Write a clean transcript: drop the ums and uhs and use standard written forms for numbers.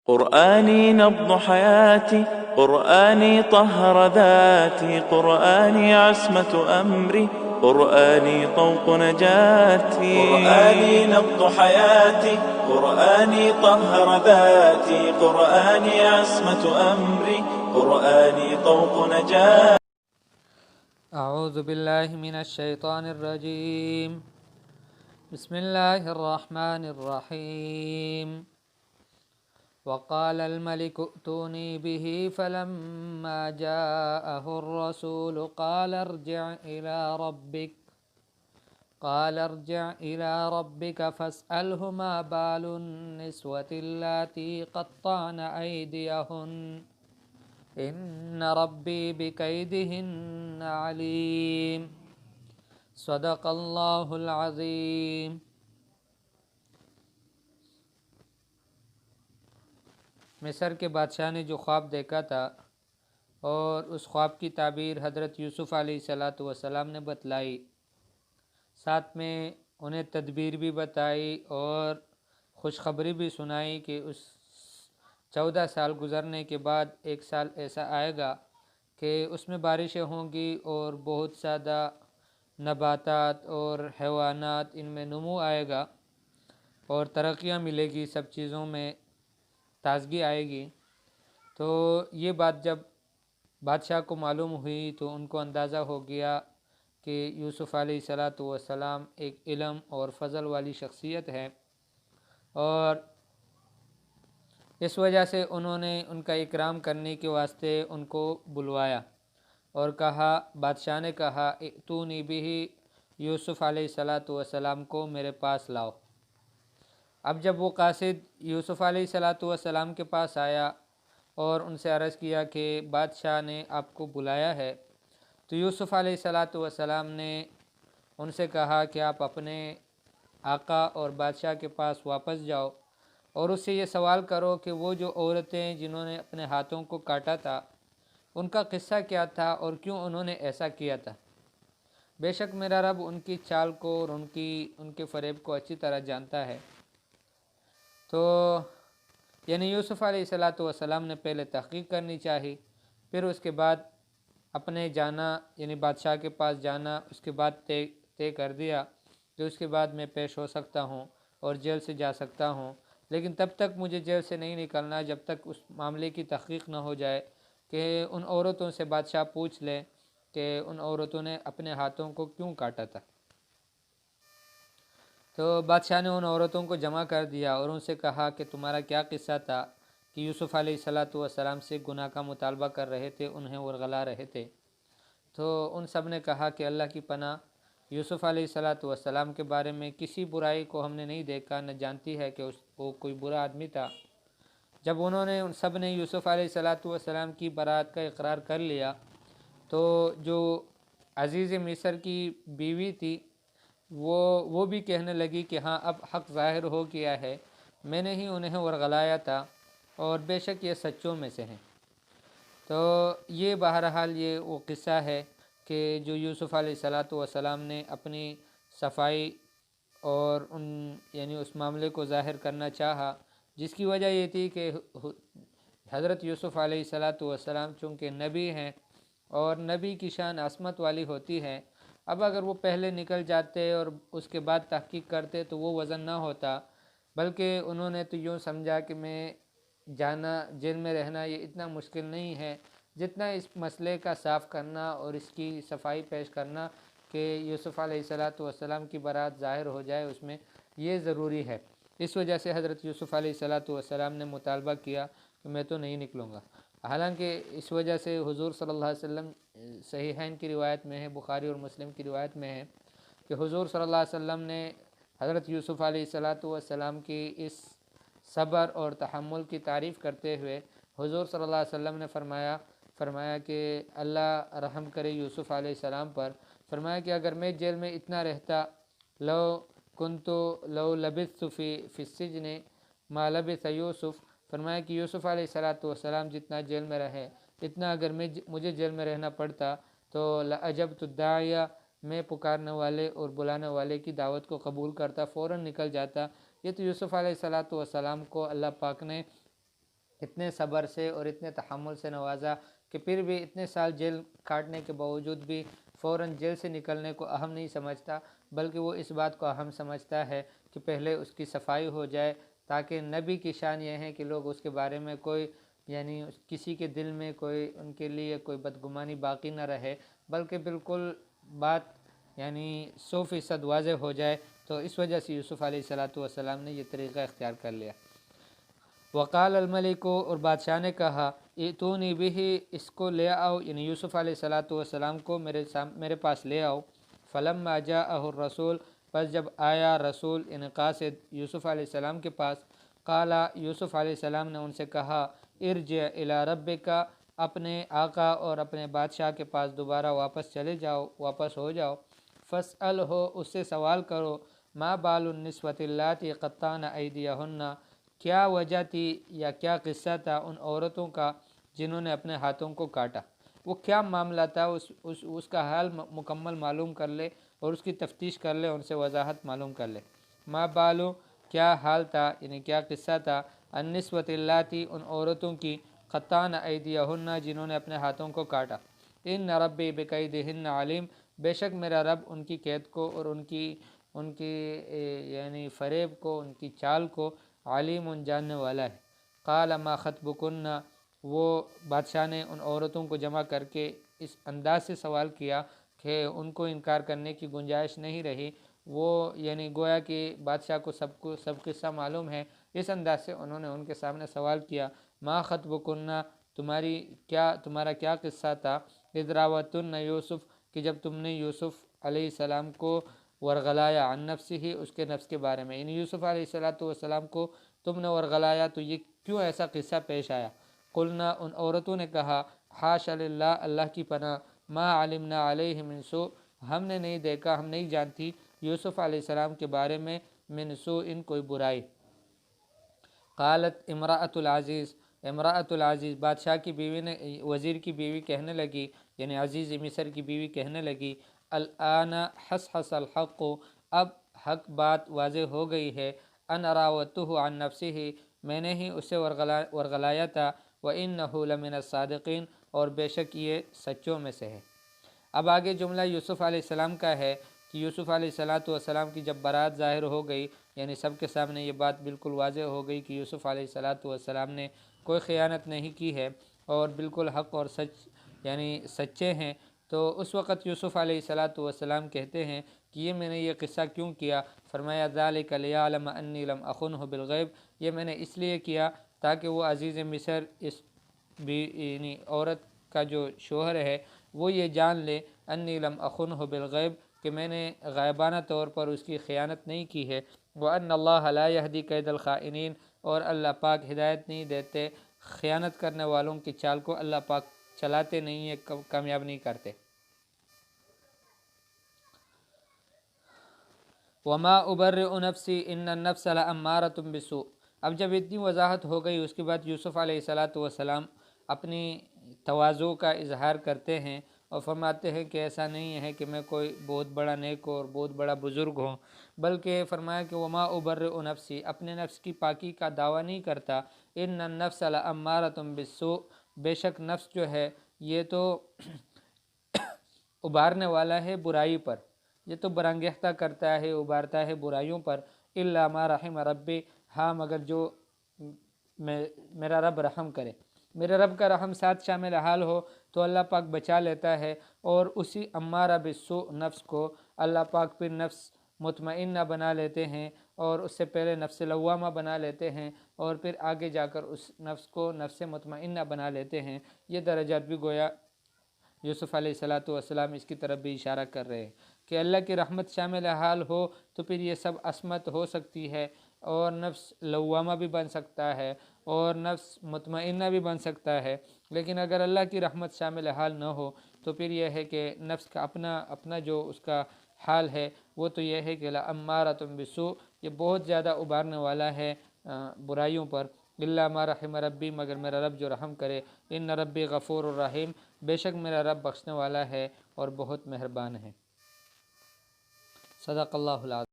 قرآني نبض حياتي، قرآني طهر ذاتي، قرآني عصمة أمري، قرآني طوق نجاتي. قرآني نبض حياتي، قرآني طهر ذاتي، قرآني عصمة أمري، قرآني طوق نجاتي. أعوذ بالله من الشيطان الرجيم. بسم الله الرحمن الرحيم. وقال الملك ائتوني به فلما جاءه الرسول قال ارجع إلى ربك فاسأله ما بال النسوة اللاتي قطعن أيديهن إن ربي بكيدهن عليم. صدق اللہ العظیم. مصر کے بادشاہ نے جو خواب دیکھا تھا اور اس خواب کی تعبیر حضرت یوسف علیہ السلام نے بتلائی، ساتھ میں انہیں تدبیر بھی بتائی اور خوشخبری بھی سنائی کہ اس 14 سال گزرنے کے بعد ایک سال ایسا آئے گا کہ اس میں بارشیں ہوں گی اور بہت زیادہ نباتات اور حیوانات ان میں نمو آئے گا اور ترقیاں ملے گی، سب چیزوں میں تازگی آئے گی. تو یہ بات جب بادشاہ کو معلوم ہوئی تو ان کو اندازہ ہو گیا کہ یوسف علیہ السلام ایک علم اور فضل والی شخصیت ہے، اور اس وجہ سے انہوں نے ان کا اکرام کرنے کے واسطے ان کو بلوایا اور کہا، بادشاہ نے کہا ائتونی بہ، یوسف علیہ السلام کو میرے پاس لاؤ. اب جب وہ قاصد یوسف علیہ السلام کے پاس آیا اور ان سے عرض کیا کہ بادشاہ نے آپ کو بلایا ہے، تو یوسف علیہ السلام نے ان سے کہا کہ آپ اپنے آقا اور بادشاہ کے پاس واپس جاؤ اور اس سے یہ سوال کرو کہ وہ جو عورتیں جنہوں نے اپنے ہاتھوں کو کاٹا تھا ان کا قصہ کیا تھا اور کیوں انہوں نے ایسا کیا تھا. بے شک میرا رب ان کی چال کو اور ان کے فریب کو اچھی طرح جانتا ہے. تو یعنی یوسف علیہ السلام نے پہلے تحقیق کرنی چاہی، پھر اس کے بعد اپنے جانا یعنی بادشاہ کے پاس جانا، اس کے بعد طے کر دیا کہ اس کے بعد میں پیش ہو سکتا ہوں اور جیل سے جا سکتا ہوں، لیکن تب تک مجھے جیل سے نہیں نکلنا جب تک اس معاملے کی تحقیق نہ ہو جائے کہ ان عورتوں سے بادشاہ پوچھ لے کہ ان عورتوں نے اپنے ہاتھوں کو کیوں کاٹا تھا. تو بادشاہ نے ان عورتوں کو جمع کر دیا اور ان سے کہا کہ تمہارا کیا قصہ تھا کہ یوسف علیہ السلام سے گناہ کا مطالبہ کر رہے تھے، انہیں ورغلا رہے تھے. تو ان سب نے کہا کہ اللہ کی پناہ، یوسف علیہ السلام کے بارے میں کسی برائی کو ہم نے نہیں دیکھا، نہ جانتی ہے کہ وہ کوئی برا آدمی تھا. جب انہوں نے ان سب نے یوسف علیہ السلام کی برات کا اقرار کر لیا تو جو عزیز مصر کی بیوی تھی وہ بھی کہنے لگی کہ ہاں اب حق ظاہر ہو گیا ہے، میں نے ہی انہیں ورغلایا تھا اور بے شک یہ سچوں میں سے ہیں. تو یہ بہرحال یہ وہ قصہ ہے کہ جو یوسف علیہ السلام نے اپنی صفائی اور یعنی اس معاملے کو ظاہر کرنا چاہا، جس کی وجہ یہ تھی کہ حضرت یوسف علیہ السلام چونکہ نبی ہیں اور نبی کی شان عصمت والی ہوتی ہے. اب اگر وہ پہلے نکل جاتے اور اس کے بعد تحقیق کرتے تو وہ وزن نہ ہوتا، بلکہ انہوں نے تو یوں سمجھا کہ میں جانا جیل میں رہنا یہ اتنا مشکل نہیں ہے جتنا اس مسئلے کا صاف کرنا اور اس کی صفائی پیش کرنا کہ یوسف علیہ السلام کی برات ظاہر ہو جائے، اس میں یہ ضروری ہے. اس وجہ سے حضرت یوسف علیہ السلام نے مطالبہ کیا کہ میں تو نہیں نکلوں گا. حالانکہ اس وجہ سے حضور صلی اللہ علیہ وسلم صحیحین کی روایت میں ہے، بخاری اور مسلم کی روایت میں ہے کہ حضور صلی اللہ علیہ وسلم نے حضرت یوسف علیہ السلام کی اس صبر اور تحمل کی تعریف کرتے ہوئے حضور صلی اللہ علیہ وسلم نے فرمایا کہ اللہ رحم کرے یوسف علیہ السلام پر. فرمایا کہ اگر میں جیل میں اتنا رہتا، لو لبثت فی السجن ما لبث یوسف، فرمایا کہ یوسف علیہ السلام جتنا جیل میں رہے اتنا اگر مجھے جیل میں رہنا پڑتا تو لأجبت الداعیہ، میں پکارنے والے اور بلانے والے کی دعوت کو قبول کرتا، فوراً نکل جاتا. یہ تو یوسف علیہ السلام کو اللہ پاک نے اتنے صبر سے اور اتنے تحمل سے نوازا کہ پھر بھی اتنے سال جیل کاٹنے کے باوجود بھی فوراً جیل سے نکلنے کو اہم نہیں سمجھتا، بلکہ وہ اس بات کو اہم سمجھتا ہے کہ پہلے اس کی صفائی ہو جائے، تاکہ نبی کی شان یہ ہے کہ لوگ اس کے بارے میں کوئی یعنی کسی کے دل میں کوئی ان کے لیے کوئی بدگمانی باقی نہ رہے، بلکہ بالکل بات یعنی 100% واضح ہو جائے۔ تو اس وجہ سے یوسف علیہ السلام نے یہ طریقہ اختیار کر لیا۔ وقال الملک، اور بادشاہ نے کہا، ائتونی بہ، اس کو لے آؤ، یعنی یوسف علیہ السلام کو میرے پاس لے آؤ۔ فلما جاءہ الرسول، پس جب آیا رسول یعنی قاصد یوسف علیہ السلام کے پاس، قالا، یوسف علیہ السلام نے ان سے کہا، ارجع الی ربک، اپنے آقا اور اپنے بادشاہ کے پاس دوبارہ واپس چلے جاؤ، واپس ہو جاؤ۔ فاسألہ، اس سے سوال کرو، ما بال النسوۃ اللاتی قطعن ایدیہن، کیا وجہ تھی یا کیا قصہ تھا ان عورتوں کا جنہوں نے اپنے ہاتھوں کو کاٹا، وہ کیا معاملہ تھا، اس کا حال مکمل معلوم کر لے اور اس کی تفتیش کر لے، ان سے وضاحت معلوم کر لے۔ ما بالو، کیا حال تھا یعنی کیا قصہ تھا، النسوۃ اللاتی، ان عورتوں کی، قطعن ایدیہن، جنہوں نے اپنے ہاتھوں کو کاٹا۔ ان ربی بکیدہن علیم، بے شک میرا رب ان کی قید کو اور ان کی یعنی فریب کو، ان کی چال کو علیم، جاننے والا ہے۔ قال ما خطبکن، وہ بادشاہ نے ان عورتوں کو جمع کر کے اس انداز سے سوال کیا کہ ان کو انکار کرنے کی گنجائش نہیں رہی، وہ یعنی گویا کہ بادشاہ کو سب قصہ معلوم ہے، اس انداز سے انہوں نے ان کے سامنے سوال کیا، ما خطبکن، تمہارا کیا قصہ تھا، اذ راوتن یوسف، کہ جب تم نے یوسف علیہ السلام کو ورغلایا عن نفسہ، اس کے نفس کے بارے میں، یعنی یوسف علیہ السلام کو تم نے ورغلایا تو یہ کیوں ایسا قصہ پیش آیا۔ قلنا، ان عورتوں نے کہا، حاشا للہ، اللہ کی پناہ، ما علمنا علیہ من سوء، ہم نے نہیں دیکھا، ہم نہیں جانتی یوسف علیہ السلام کے بارے میں من سوء، ان کوئی برائی۔ قالت امرأۃ العزیز، امرأۃ العزیز، بادشاہ کی بیوی نے، وزیر کی بیوی کہنے لگی، یعنی عزیز مصر کی بیوی کہنے لگی، الآن حصحص الحق، اب حق بات واضح ہو گئی ہے، ان راوتہ عن نفسہ، میں نے ہی اسے ورغلایا تھا، وإنہ لمن الصادقین، اور بے شک یہ سچوں میں سے ہے۔ اب آگے جملہ یوسف علیہ السلام کا ہے کہ یوسف علیہ السلام کی جب برات ظاہر ہو گئی، یعنی سب کے سامنے یہ بات بالکل واضح ہو گئی کہ یوسف علیہ السلام نے کوئی خیانت نہیں کی ہے اور بالکل حق اور سچ یعنی سچے ہیں، تو اس وقت یوسف علیہ السلام کہتے ہیں کہ میں نے یہ قصہ کیوں کیا، فرمایا ذالک لیعلم انی لم اخنہ بالغیب، یہ میں نے اس لیے کیا تاکہ وہ عزیز مصر، اس یعنی عورت کا جو شوہر ہے، وہ یہ جان لے، انی لم اخنہ بالغیب، کہ میں نے غائبانہ طور پر اس کی خیانت نہیں کی ہے، وان اللہ لا یہدی کید الخائنین، اور اللہ پاک ہدایت نہیں دیتے خیانت کرنے والوں کی چال کو، اللہ پاک چلاتے نہیں ہیں، کامیاب نہیں کرتے۔ وما ابرئ نفسی ان النفس لامارۃ بالسوء، اب جب اتنی وضاحت ہو گئی، اس کے بعد یوسف علیہ السلام اپنی تواضع کا اظہار کرتے ہیں اور فرماتے ہیں کہ ایسا نہیں ہے کہ میں کوئی بہت بڑا نیک اور بہت بڑا بزرگ ہوں، بلکہ فرمایا کہ وما ابرئ نفسی، اپنے نفس کی پاکی کا دعویٰ نہیں کرتا، ان النفس لامارۃ بالسوء، بے شک نفس جو ہے یہ تو ابھارنے والا ہے برائی پر، یہ تو برانگیختہ کرتا ہے، ابھارتا ہے برائیوں پر، الا ما رحم ربی، ہاں مگر جو میرا رب رحم کرے، میرے رب کا رحم ساتھ شامل حال ہو تو اللہ پاک بچا لیتا ہے، اور اسی امارہ بالسوء نفس کو اللہ پاک پھر نفس مطمئنہ بنا لیتے ہیں، اور اس سے پہلے نفس لوامہ بنا لیتے ہیں، اور پھر آگے جا کر اس نفس کو نفس مطمئنہ بنا لیتے ہیں۔ یہ درجات بھی گویا یوسف علیہ السلام اس کی طرف بھی اشارہ کر رہے ہیں کہ اللہ کی رحمت شامل حال ہو تو پھر یہ سب عصمت ہو سکتی ہے، اور نفس لوامہ بھی بن سکتا ہے اور نفس مطمئنہ بھی بن سکتا ہے، لیکن اگر اللہ کی رحمت شامل حال نہ ہو تو پھر یہ ہے کہ نفس کا اپنا جو اس کا حال ہے وہ تو یہ ہے کہ لامارۃ بالسوء، یہ بہت زیادہ ابھارنے والا ہے برائیوں پر، الا ما رحم ربی، مگر میرا رب جو رحم کرے، ان ربی غفور الرحیم، بے شک میرا رب بخشنے والا ہے اور بہت مہربان ہے۔ صدق اللہ العظیم۔